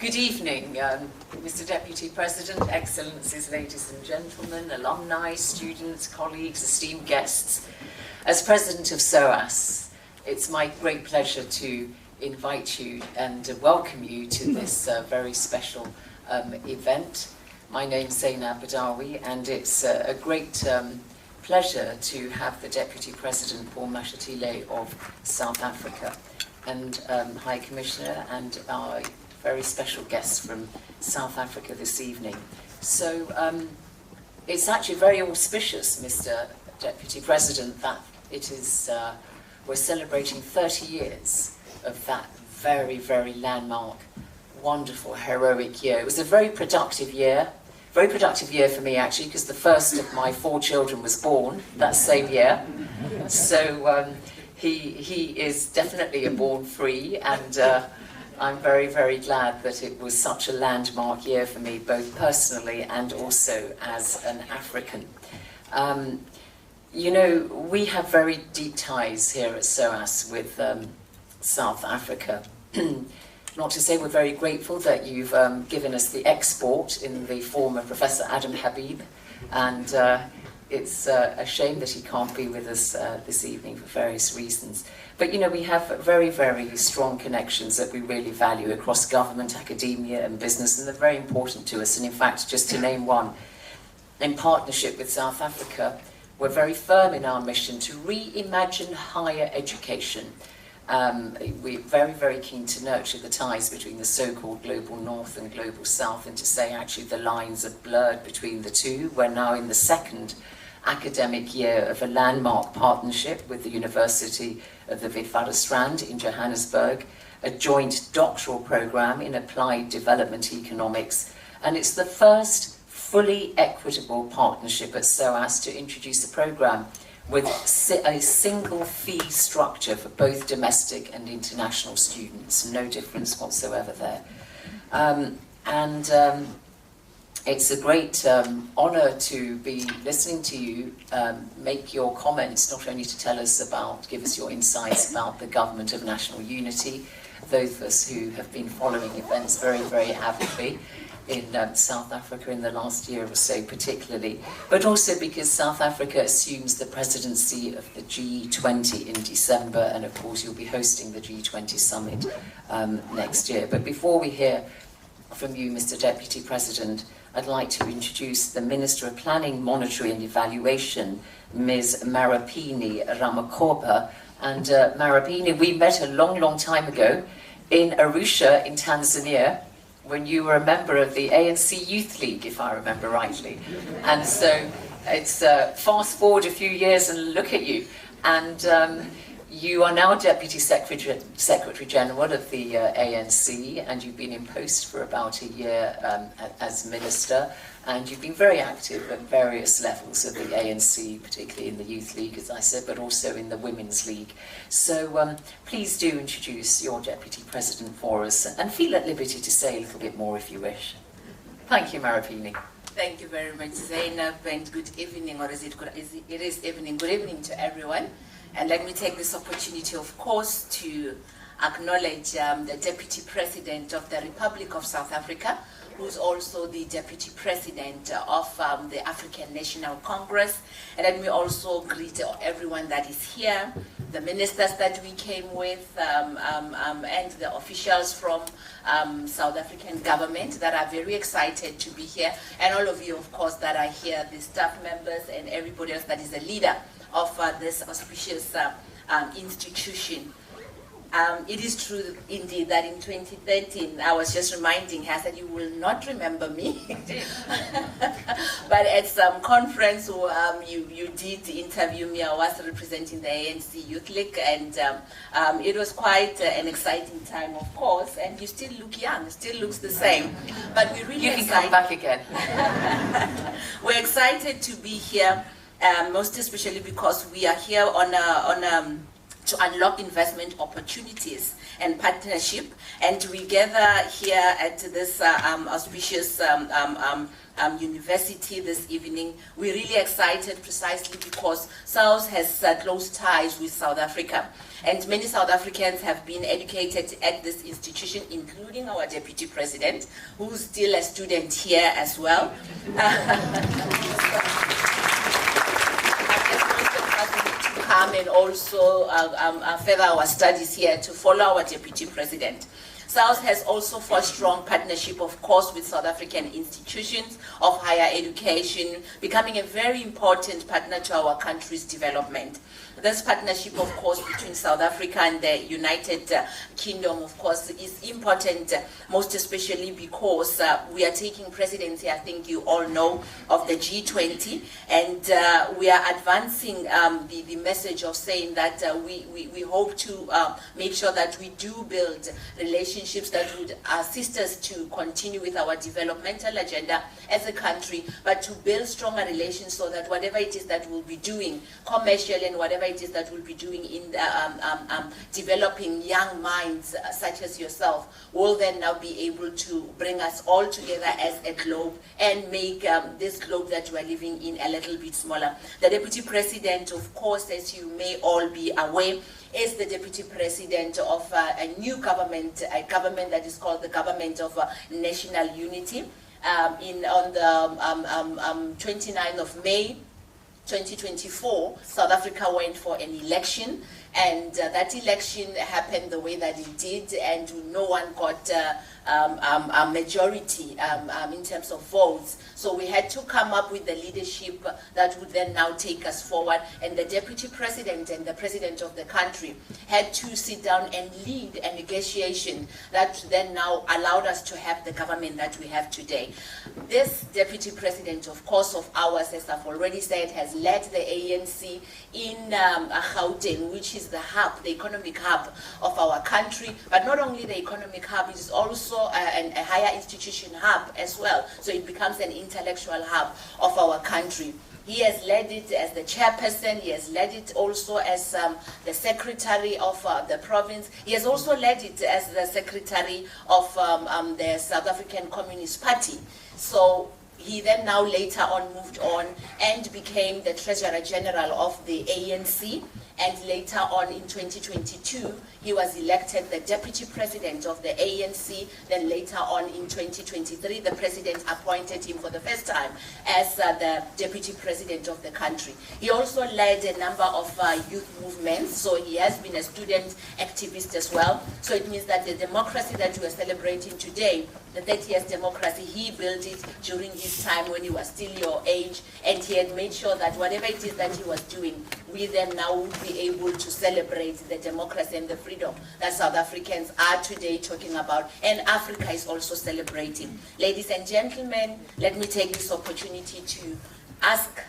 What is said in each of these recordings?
Good evening, Mr. Deputy President, Excellencies, ladies and gentlemen, alumni, students, colleagues, esteemed guests. As President of SOAS, it's my great pleasure to invite you and welcome you to this very special event. My name's Zeinab Badawi, and it's a great pleasure to have the Deputy President Mashatile of South Africa and High Commissioner and our very special guests from South Africa this evening. So it's actually very auspicious, Mr. Deputy President, that it is, we're celebrating 30 years of that very, very landmark, wonderful, heroic year. It was a very productive year for me actually, because the first of my 4 children was born that same year. So he is definitely a born free, and I'm very, very glad that it was such a landmark year for me, both personally and also as an African. You know, we have very deep ties here at SOAS with South Africa. Not to say we're very grateful that you've given us the export in the form of Professor Adam Habib, and it's a shame that he can't be with us this evening for various reasons. But you know, we have very, very strong connections that we really value across government, academia and business, and they're very important to us. And in fact, just to name one, in partnership with South Africa, we're very firm in our mission to reimagine higher education. We're very, very keen to nurture the ties between the so-called global north and global south, and to say actually the lines are blurred between the two. We're now in the 2nd academic year of a landmark partnership with the University of the Witwatersrand in Johannesburg, a joint doctoral program in applied development economics, and it's the first fully equitable partnership at SOAS to introduce a program with a single fee structure for both domestic and international students, no difference whatsoever there. It's a great honour to be listening to you make your comments, not only to tell us about, give us your insights about the Government of National Unity, those of us who have been following events very, very avidly in South Africa in the last year or so particularly, but also because South Africa assumes the presidency of the G20 in December, and of course you'll be hosting the G20 summit next year. But before we hear from you, Mr. Deputy President, I'd like to introduce the Minister of Planning, Monitoring and Evaluation, Ms. Maropene Ramokgopa. And Maropene, we met a long, long time ago in Arusha in Tanzania, when you were a member of the ANC Youth League, if I remember rightly. And so it's fast forward a few years and look at you. And you are now Deputy Secretary General of the ANC, and you've been in post for about a year as Minister, and you've been very active at various levels of the ANC, particularly in the Youth League, as I said, but also in the Women's League. So please do introduce your Deputy President for us, and feel at liberty to say a little bit more if you wish. Thank you, Maropene. Thank you very much, Zeinab, and good evening, or it is evening. Good evening to everyone. And let me take this opportunity, of course, to acknowledge the Deputy President of the Republic of South Africa, who's also the Deputy President of the African National Congress. And let me also greet everyone that is here, the ministers that we came with, and the officials from South African government that are very excited to be here, and all of you, of course, that are here, the staff members and everybody else that is a leader of this auspicious institution. It is true indeed that in 2013, I was just reminding her that you will not remember me, but at some conference you did interview me. I was representing the ANC Youth League, and it was quite an exciting time, of course, and you still look young, still looks the same, but we really You can come back again. We're excited to be here, most especially because we are here on a to unlock investment opportunities and partnership. And we gather here at this auspicious university this evening. We're really excited precisely because SOAS has close ties with South Africa. And many South Africans have been educated at this institution, including our Deputy President, who's still a student here as well. Come and also further our studies here to follow our Deputy President. SOAS has also forged strong partnership, of course, with South African institutions of higher education, becoming a very important partner to our country's development. This partnership, of course, between South Africa and the United Kingdom, of course, is important, most especially because we are taking presidency, I think you all know, of the G20, and we are advancing the message of saying that we hope to make sure that we do build relationships that would assist us to continue with our developmental agenda as a country, but to build stronger relations so that whatever it is that we'll be doing commercially and whatever it is that we'll be doing in developing young minds such as yourself will then now be able to bring us all together as a globe and make this globe that we are living in a little bit smaller. The Deputy President, of course, as you may all be aware, is the Deputy President of a new government, a government that is called the Government of National Unity. On the 29th of May 2024, South Africa went for an election, and that election happened the way that it did, and no one got a majority in terms of votes. So we had to come up with the leadership that would then now take us forward, and the Deputy President and the President of the country had to sit down and lead a negotiation that then now allowed us to have the government that we have today. This Deputy President, of course, of ours, as I've already said, has led the ANC in Gauteng, which is the hub, the economic hub of our country, but not only the economic hub, it is also a higher institution hub as well, so it becomes an intellectual hub of our country. He has led it as the chairperson, he has led it also as the secretary of the province, he has also led it as the secretary of the South African Communist Party. So he then now later on moved on and became the Treasurer General of the ANC, and later on in 2022 he was elected the Deputy President of the ANC. Then later on in 2023 the President appointed him for the first time as the Deputy President of the country. He also led a number of youth movements, so he has been a student activist as well. So it means that the democracy that we are celebrating today, the 30 years democracy, he built it during his time when he was still your age, and he had made sure that whatever it is that he was doing, we then now would be able to celebrate the democracy and the freedom that South Africans are today talking about, and Africa is also celebrating. Ladies and gentlemen, let me take this opportunity to ask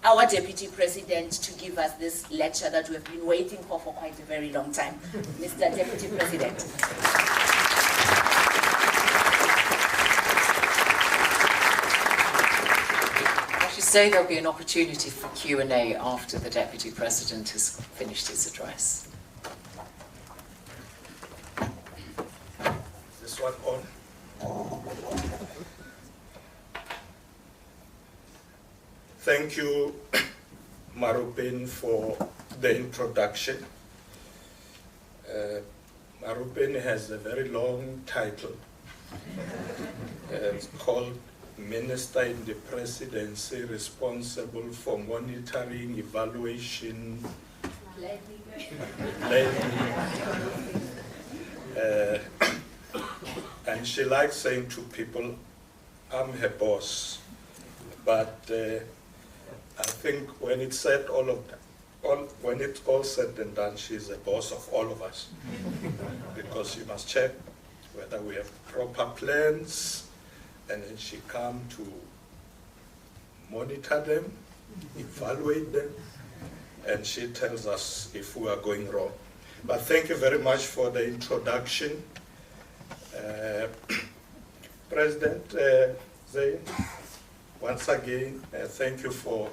our Deputy President to give us this lecture that we've been waiting for quite a very long time. Mr. Deputy President. Say there'll be an opportunity for Q&A after the Deputy President has finished his address. Is this one on? Thank you, Maropene, for the introduction. Maropene has a very long title. It's called Minister in the Presidency responsible for monitoring, evaluation, planning. And she likes saying to people, I'm her boss. But I think when it's said when it's all said and done, she's the boss of all of us. Because she must check whether we have proper plans, and then she come to monitor them, evaluate them, and she tells us if we are going wrong. But thank you very much for the introduction. President Zain, once again, thank you for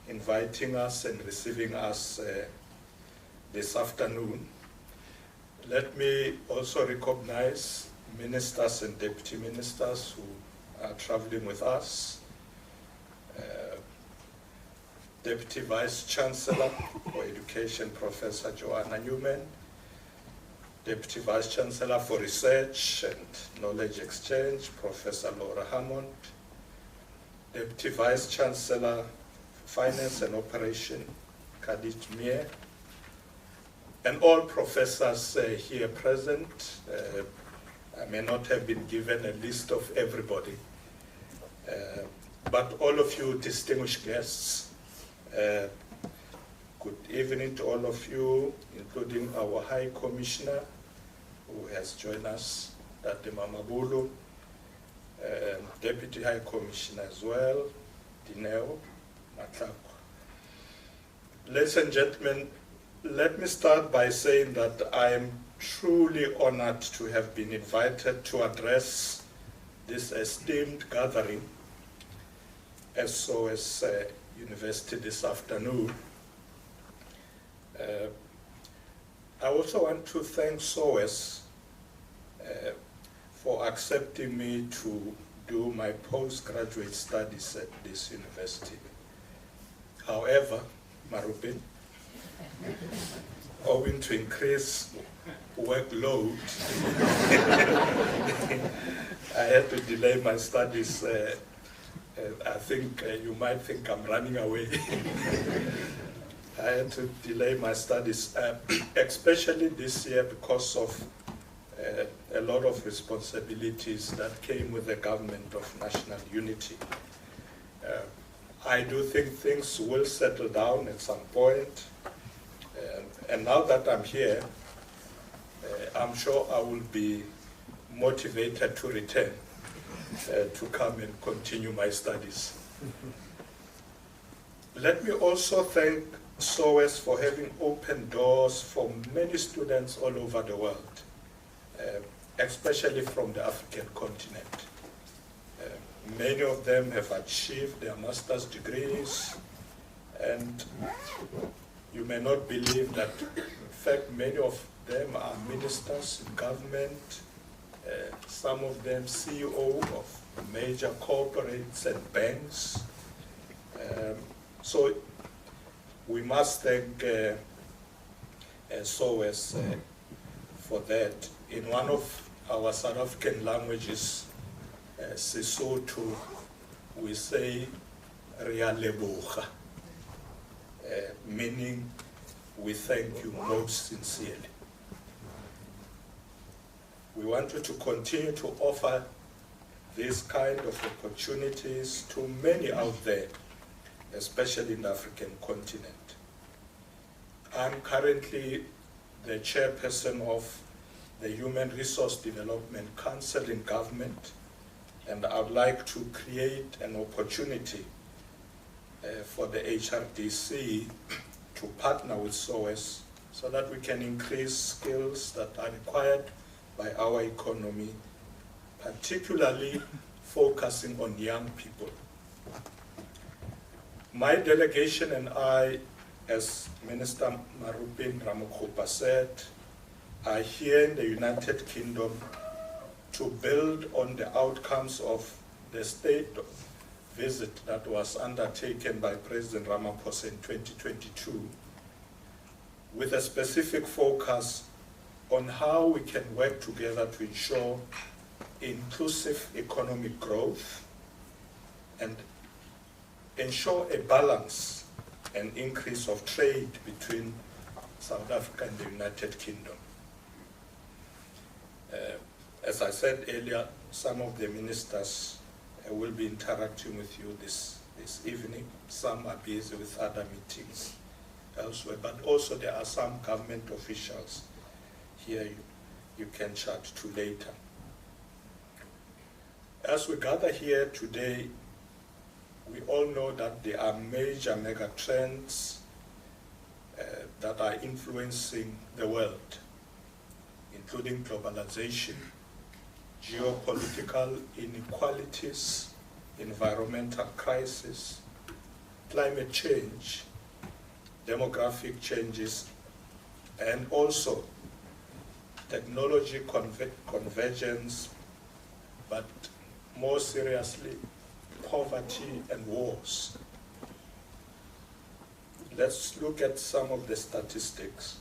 inviting us and receiving us this afternoon. Let me also recognize ministers and deputy ministers who are traveling with us. Deputy Vice Chancellor for Education, Professor Joanna Newman, Deputy Vice Chancellor for Research and Knowledge Exchange, Professor Laura Hammond, Deputy Vice Chancellor for Finance and Operation, Kadit Mier, and all professors here present. I may not have been given a list of everybody, but all of you distinguished guests, good evening to all of you, including our High Commissioner who has joined us, Dr. Mamabulu, Deputy High Commissioner as well, Dineo Matlako. Ladies and gentlemen, let me start by saying that I am truly honored to have been invited to address this esteemed gathering at SOAS-University this afternoon. I also want to thank SOAS for accepting me to do my postgraduate studies at this university. However, Maropene, owing to increased workload, I had to delay my studies. I think you might think I'm running away. I had to delay my studies, especially this year because of a lot of responsibilities that came with the government of national unity. I do think things will settle down at some point. And now that I'm here, I'm sure I will be motivated to return to come and continue my studies. Let me also thank SOAS for having opened doors for many students all over the world, especially from the African continent. Many of them have achieved their master's degrees, and you may not believe that, in fact, many of them are ministers in government, some of them CEO of major corporates and banks. So we must thank SOAS for that. In one of our South African languages, Sesotho, we say Ria Leboga, meaning we thank you most sincerely. We want you to continue to offer these kind of opportunities to many out there, especially in the African continent. I'm currently the chairperson of the Human Resource Development Council in government, and I'd like to create an opportunity for the HRDC to partner with SOAS so that we can increase skills that are required by our economy, particularly focusing on young people. My delegation and I, as Minister Maropene Ramokgopa said, are here in the United Kingdom to build on the outcomes of the state visit that was undertaken by President Ramaphosa in 2022, with a specific focus on how we can work together to ensure inclusive economic growth and ensure a balance and increase of trade between South Africa and the United Kingdom. As I said earlier, some of the ministers will be interacting with you this evening. Some are busy with other meetings elsewhere, but also there are some government officials here you can chat to later. As we gather here today, we all know that there are major mega trends that are influencing the world, including globalization, geopolitical inequalities, environmental crisis, climate change, demographic changes, and also technology convergence, but more seriously, poverty and wars. Let's look at some of the statistics.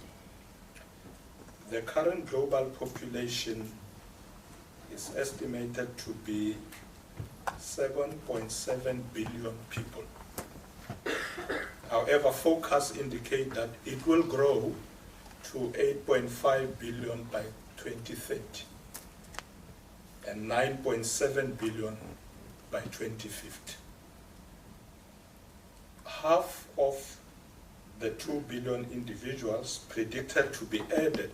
The current global population is estimated to be 7.7 billion people. However, forecasts indicate that it will grow to 8.5 billion by 2030 and 9.7 billion by 2050. Half of the 2 billion individuals predicted to be added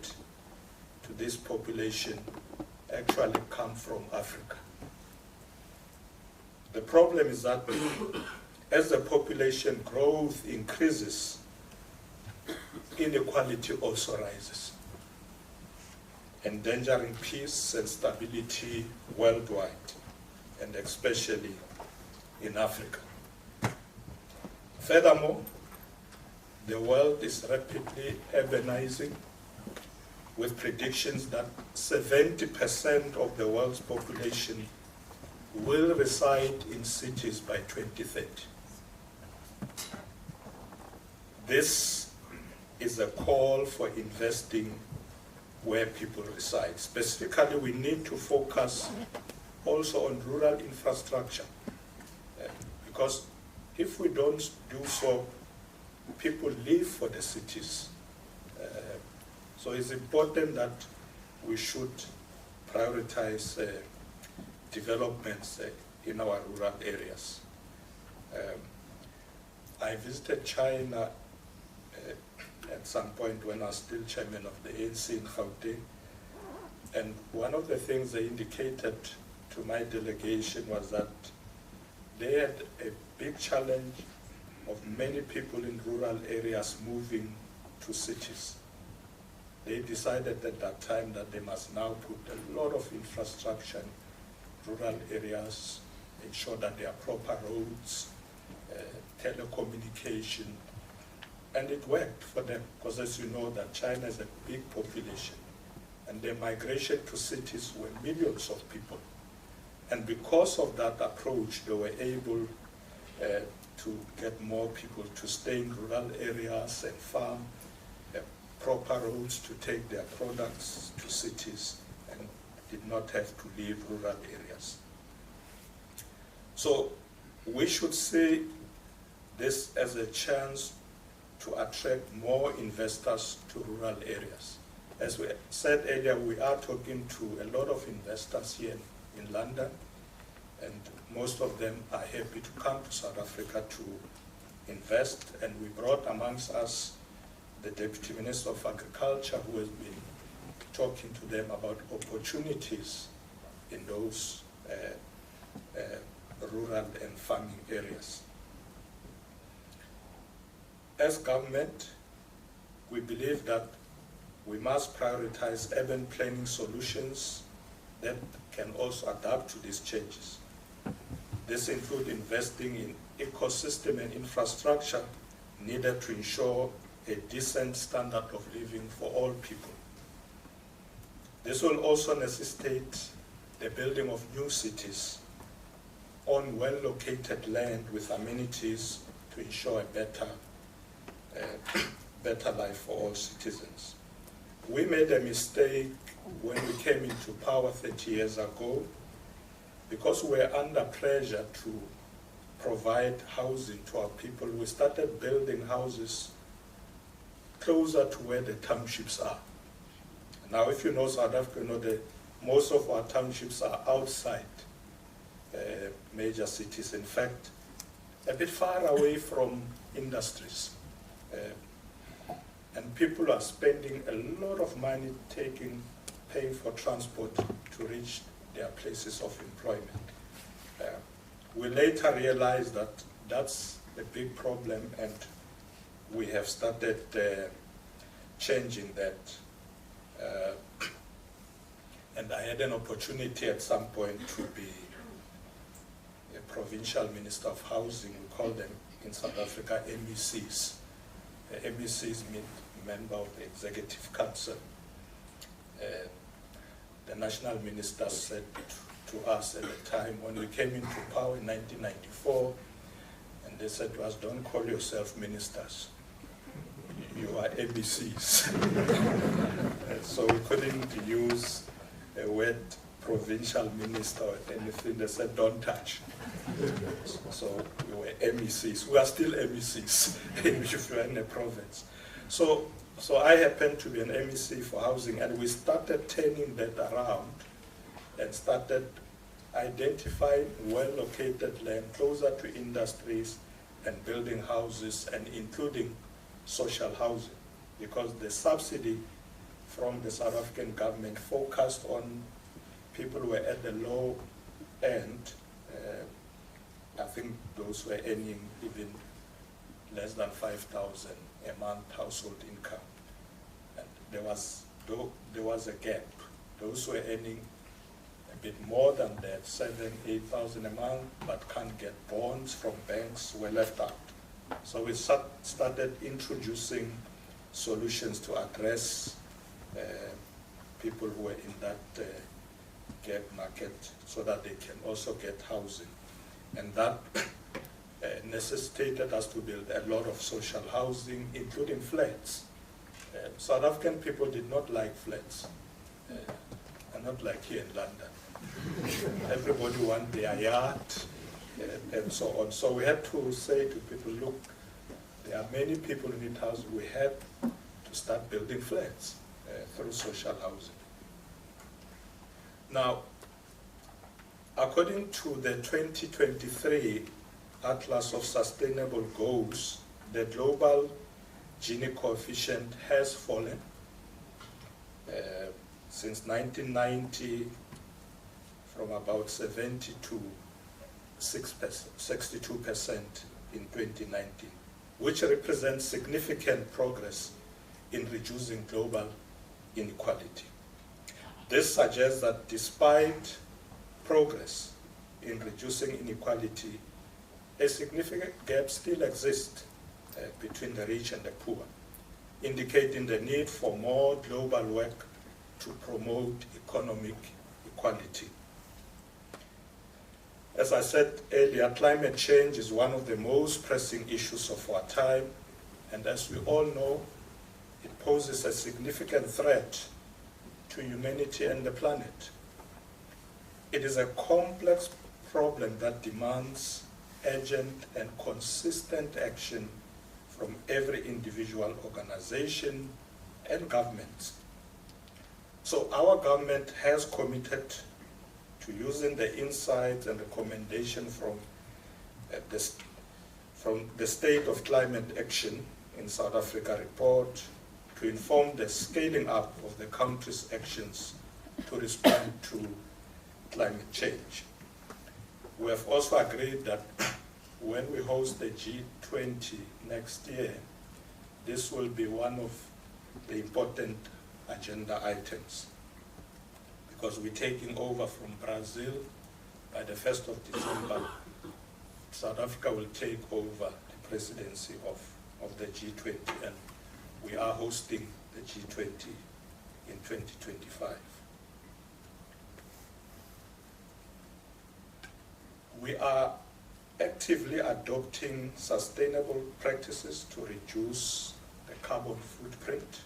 to this population actually come from Africa. The problem is that as the population growth increases, inequality also rises, endangering peace and stability worldwide, and especially in Africa. Furthermore, the world is rapidly urbanizing, with predictions that 70% of the world's population will reside in cities by 2030. This is a call for investing where people reside. Specifically, we need to focus also on rural infrastructure, because if we don't do so, people leave for the cities. So it's important that we should prioritize developments in our rural areas. I visited China at some point when I was still chairman of the ANC in Gauteng, and one of the things they indicated to my delegation was that they had a big challenge of many people in rural areas moving to cities. They decided at that time that they must now put a lot of infrastructure in rural areas, ensure that there are proper roads, telecommunication, and it worked for them, because as you know that China is a big population, and their migration to cities were millions of people. And because of that approach, they were able to get more people to stay in rural areas and farm, proper roads to take their products to cities, and did not have to leave rural areas. So we should see this as a chance to attract more investors to rural areas. As we said earlier, we are talking to a lot of investors here in London, and most of them are happy to come to South Africa to invest, and we brought amongst us the Deputy Minister of Agriculture, who has been talking to them about opportunities in those rural and farming areas. As government, we believe that we must prioritize urban planning solutions that can also adapt to these changes. This includes investing in ecosystem and infrastructure needed to ensure a decent standard of living for all people. This will also necessitate the building of new cities on well-located land with amenities to ensure a better life for all citizens. We made a mistake when we came into power 30 years ago, because we were under pressure to provide housing to our people. We started building houses closer to where the townships are. Now, if you know South Africa, you know that most of our townships are outside major cities. In fact, a bit far away from industries. And people are spending a lot of money paying for transport to reach their places of employment. We later realized that that's a big problem, and we have started changing that. And I had an opportunity at some point to be a provincial minister of housing. We call them in South Africa MECs. MECs member of the Executive Council. The national minister said to us at the time when we came into power in 1994, and they said to us, don't call yourself ministers, you are ABCs. So we couldn't use a word provincial minister or anything. They said, don't touch. So we were MECs. We are still MECs if you are in a province. So I happened to be an MEC for housing, and we started turning that around and started identifying well-located land closer to industries and building houses, and including social housing, because the subsidy from the South African government focused on people who were at the low end. I think those were earning even less than 5,000 a month household income. And there was a gap. Those who were earning a bit more than that, 7,000, 8,000 a month, but can't get bonds from banks, were left out. So we started introducing solutions to address people who were in that gap market so that they can also get housing. And that necessitated us to build a lot of social housing, including flats. South African people did not like flats, and not like here in London. Everybody wanted their yard, and so on. So we had to say to people, look, there are many people who need housing. We had to start building flats through social housing. Now, according to the 2023 Atlas of Sustainable Goals, the global Gini coefficient has fallen since 1990 from about 70 to 62% in 2019, which represents significant progress in reducing global inequality. This suggests that despite progress in reducing inequality, a significant gap still exists between the rich and the poor, indicating the need for more global work to promote economic equality. As I said earlier, climate change is one of the most pressing issues of our time, and as we all know, it poses a significant threat to humanity and the planet. It is a complex problem that demands urgent and consistent action from every individual, organization, and government. So our government has committed to using the insights and recommendation from the State of Climate Action in South Africa report to inform the scaling up of the country's actions to respond to climate change. We have also agreed that when we host the G20 next year, this will be one of the important agenda items, because we're taking over from Brazil by the 1st of December. South Africa will take over the presidency of the G20, and we are hosting the G20 in 2025. We are actively adopting sustainable practices to reduce the carbon footprint.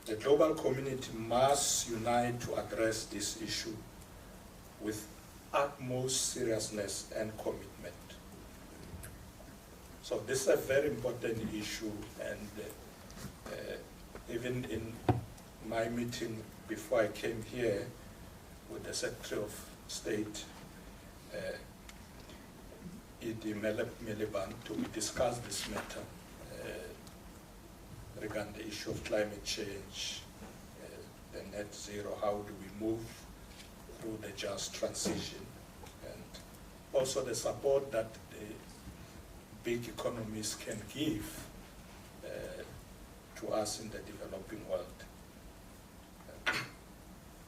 The global community must unite to address this issue with utmost seriousness and commitment. So this is a very important issue, and even in my meeting before I came here with the Secretary of State, Idi Miliband, we discussed this matter regarding the issue of climate change, the net zero, how do we move through the just transition, and also the support that the big economies can give to us in the developing world.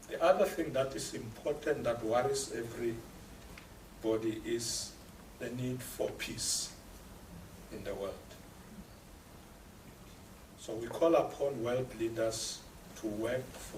The other thing that is important that worries everybody is the need for peace in the world. So we call upon world leaders to work for